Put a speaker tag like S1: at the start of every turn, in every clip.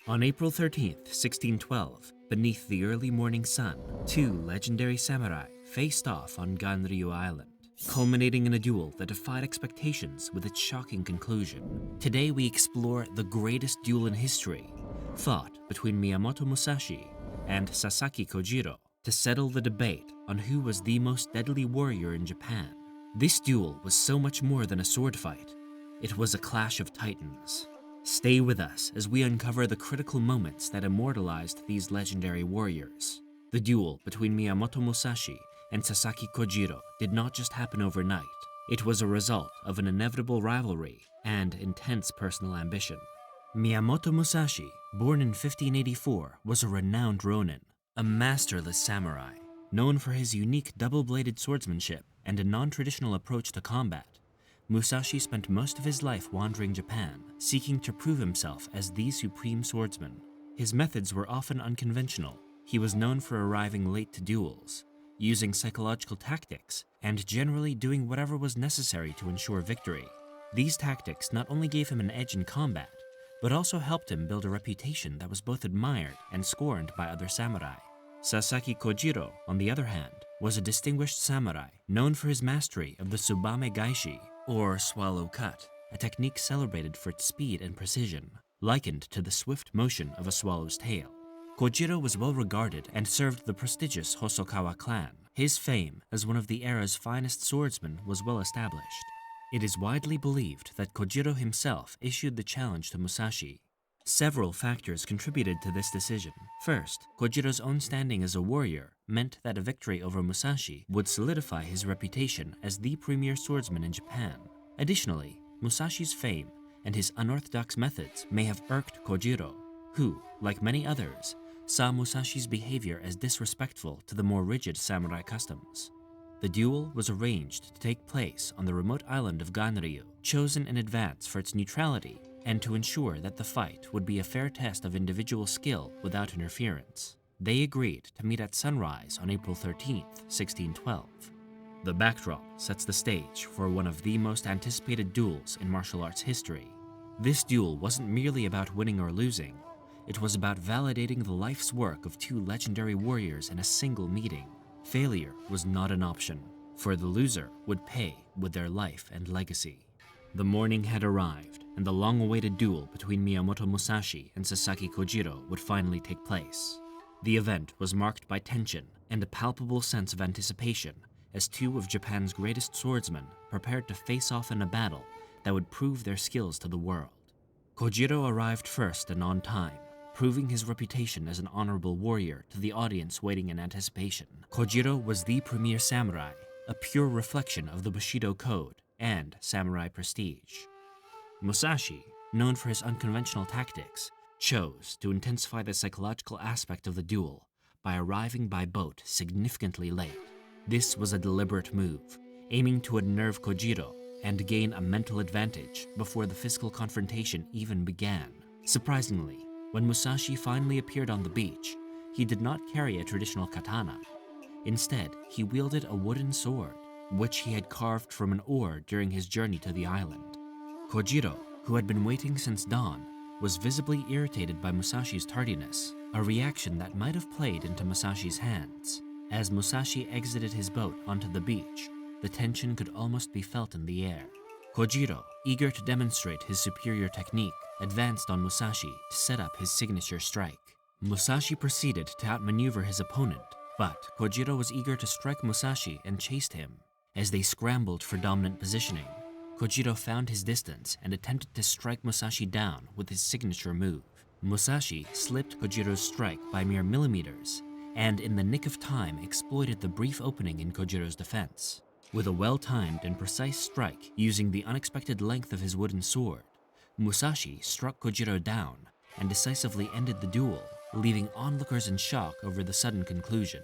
S1: On April 13th, 1612, beneath the early morning sun, two legendary samurai faced off on Ganryu Island, culminating in a duel that defied expectations with its shocking conclusion. Today we explore the greatest duel in history, fought between Miyamoto Musashi and Sasaki Kojirō to settle the debate on who was the most deadly warrior in Japan. This duel was so much more than a sword fight. It was a clash of titans. Stay with us as we uncover the critical moments that immortalized these legendary warriors. The duel between Miyamoto Musashi and Sasaki Kojirō did not just happen overnight. It was a result of an inevitable rivalry and intense personal ambition. Miyamoto Musashi, born in 1584, was a renowned ronin, a masterless samurai, known for his unique double-bladed swordsmanship and a non-traditional approach to combat. Musashi spent most of his life wandering Japan, seeking to prove himself as the supreme swordsman. His methods were often unconventional. He was known for arriving late to duels, using psychological tactics, and generally doing whatever was necessary to ensure victory. These tactics not only gave him an edge in combat, but also helped him build a reputation that was both admired and scorned by other samurai. Sasaki Kojirō, on the other hand, was a distinguished samurai known for his mastery of the tsubame gaishi, or swallow cut, a technique celebrated for its speed and precision, likened to the swift motion of a swallow's tail. Kojirō was well regarded and served the prestigious Hosokawa clan. His fame as one of the era's finest swordsmen was well established. It is widely believed that Kojirō himself issued the challenge to Musashi. Several factors contributed to this decision. First, Kojirō's own standing as a warrior meant that a victory over Musashi would solidify his reputation as the premier swordsman in Japan. Additionally, Musashi's fame and his unorthodox methods may have irked Kojirō, who, like many others, saw Musashi's behavior as disrespectful to the more rigid samurai customs. The duel was arranged to take place on the remote island of Ganryu, chosen in advance for its neutrality and to ensure that the fight would be a fair test of individual skill without interference. They agreed to meet at sunrise on April 13th, 1612. The backdrop sets the stage for one of the most anticipated duels in martial arts history. This duel wasn't merely about winning or losing. It was about validating the life's work of two legendary warriors in a single meeting. Failure was not an option, for the loser would pay with their life and legacy. The morning had arrived, and the long-awaited duel between Miyamoto Musashi and Sasaki Kojirō would finally take place. The event was marked by tension and a palpable sense of anticipation as two of Japan's greatest swordsmen prepared to face off in a battle that would prove their skills to the world. Kojirō arrived first and on time, proving his reputation as an honorable warrior to the audience waiting in anticipation. Kojirō was the premier samurai, a pure reflection of the Bushido code and samurai prestige. Musashi, known for his unconventional tactics, chose to intensify the psychological aspect of the duel by arriving by boat significantly late. This was a deliberate move, aiming to unnerve Kojirō and gain a mental advantage before the physical confrontation even began. Surprisingly, when Musashi finally appeared on the beach, he did not carry a traditional katana. Instead, he wielded a wooden sword, which he had carved from an oar during his journey to the island. Kojirō, who had been waiting since dawn, was visibly irritated by Musashi's tardiness, a reaction that might have played into Musashi's hands. As Musashi exited his boat onto the beach, the tension could almost be felt in the air. Kojirō, eager to demonstrate his superior technique, advanced on Musashi to set up his signature strike. Musashi proceeded to outmaneuver his opponent, but Kojirō was eager to strike Musashi and chased him. As they scrambled for dominant positioning, Kojirō found his distance and attempted to strike Musashi down with his signature move. Musashi slipped Kojirō's strike by mere millimeters, and in the nick of time exploited the brief opening in Kojirō's defense. With a well-timed and precise strike using the unexpected length of his wooden sword, Musashi struck Kojirō down and decisively ended the duel, leaving onlookers in shock over the sudden conclusion.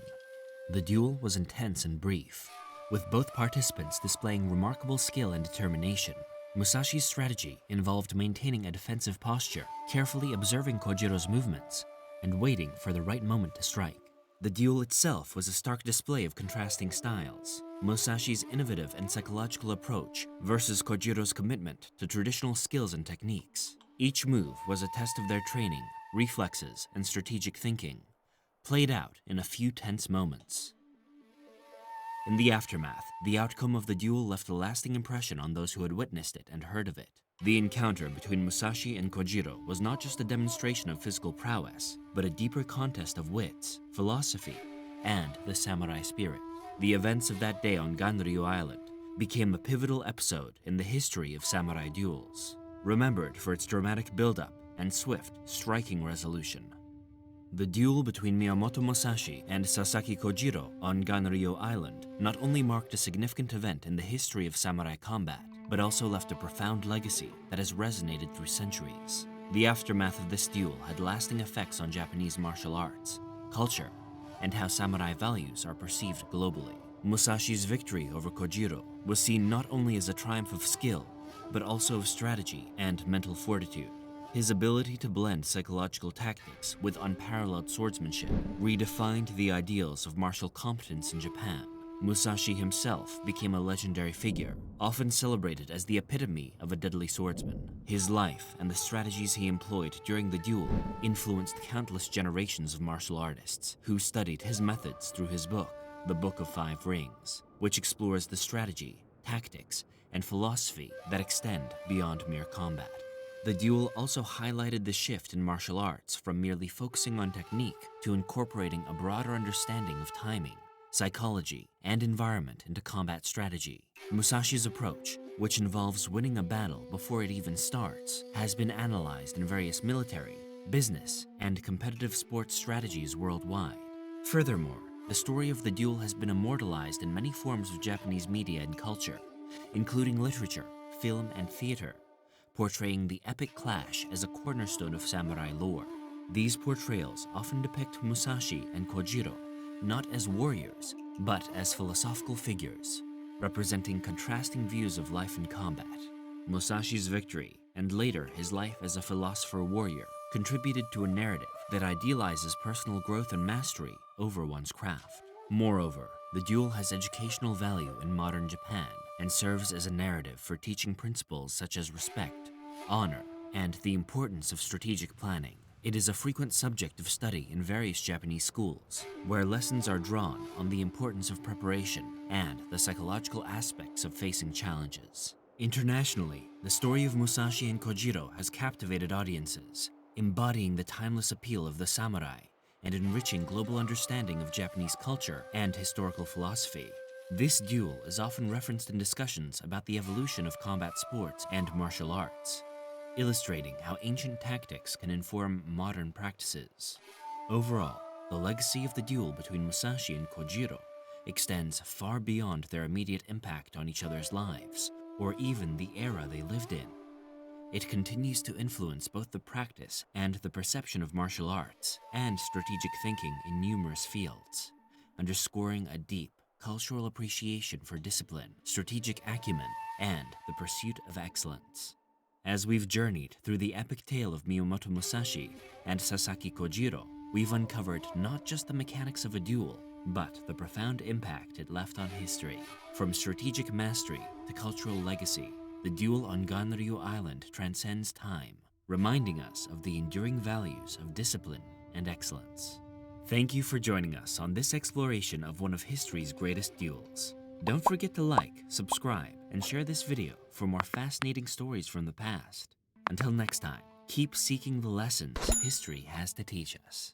S1: The duel was intense and brief, with both participants displaying remarkable skill and determination. Musashi's strategy involved maintaining a defensive posture, carefully observing Kojirō's movements, and waiting for the right moment to strike. The duel itself was a stark display of contrasting styles, Musashi's innovative and psychological approach versus Kojirō's commitment to traditional skills and techniques. Each move was a test of their training, reflexes, and strategic thinking, played out in a few tense moments. In the aftermath, the outcome of the duel left a lasting impression on those who had witnessed it and heard of it. The encounter between Musashi and Kojirō was not just a demonstration of physical prowess, but a deeper contest of wits, philosophy, and the samurai spirit. The events of that day on Ganryu Island became a pivotal episode in the history of samurai duels, remembered for its dramatic build-up and swift, striking resolution. The duel between Miyamoto Musashi and Sasaki Kojirō on Ganryu Island not only marked a significant event in the history of samurai combat, but also left a profound legacy that has resonated through centuries. The aftermath of this duel had lasting effects on Japanese martial arts, culture, and how samurai values are perceived globally. Musashi's victory over Kojirō was seen not only as a triumph of skill, but also of strategy and mental fortitude. His ability to blend psychological tactics with unparalleled swordsmanship redefined the ideals of martial competence in Japan. Musashi himself became a legendary figure, often celebrated as the epitome of a deadly swordsman. His life and the strategies he employed during the duel influenced countless generations of martial artists who studied his methods through his book, The Book of Five Rings, which explores the strategy, tactics, and philosophy that extend beyond mere combat. The duel also highlighted the shift in martial arts from merely focusing on technique to incorporating a broader understanding of timing, psychology, and environment into combat strategy. Musashi's approach, which involves winning a battle before it even starts, has been analyzed in various military, business, and competitive sports strategies worldwide. Furthermore, the story of the duel has been immortalized in many forms of Japanese media and culture, including literature, film, and theater, portraying the epic clash as a cornerstone of samurai lore. These portrayals often depict Musashi and Kojirō not as warriors, but as philosophical figures, representing contrasting views of life and combat. Musashi's victory, and later his life as a philosopher-warrior, contributed to a narrative that idealizes personal growth and mastery over one's craft. Moreover, the duel has educational value in modern Japan and serves as a narrative for teaching principles such as respect, honor, and the importance of strategic planning. It is a frequent subject of study in various Japanese schools, where lessons are drawn on the importance of preparation and the psychological aspects of facing challenges. Internationally, the story of Musashi and Kojirō has captivated audiences, embodying the timeless appeal of the samurai and enriching global understanding of Japanese culture and historical philosophy. This duel is often referenced in discussions about the evolution of combat sports and martial arts, illustrating how ancient tactics can inform modern practices. Overall, the legacy of the duel between Musashi and Kojirō extends far beyond their immediate impact on each other's lives, or even the era they lived in. It continues to influence both the practice and the perception of martial arts and strategic thinking in numerous fields, underscoring a deep cultural appreciation for discipline, strategic acumen, and the pursuit of excellence. As we've journeyed through the epic tale of Miyamoto Musashi and Sasaki Kojirō, we've uncovered not just the mechanics of a duel, but the profound impact it left on history. From strategic mastery to cultural legacy, the duel on Ganryu Island transcends time, reminding us of the enduring values of discipline and excellence. Thank you for joining us on this exploration of one of history's greatest duels. Don't forget to like, subscribe, and share this video for more fascinating stories from the past. Until next time, keep seeking the lessons history has to teach us.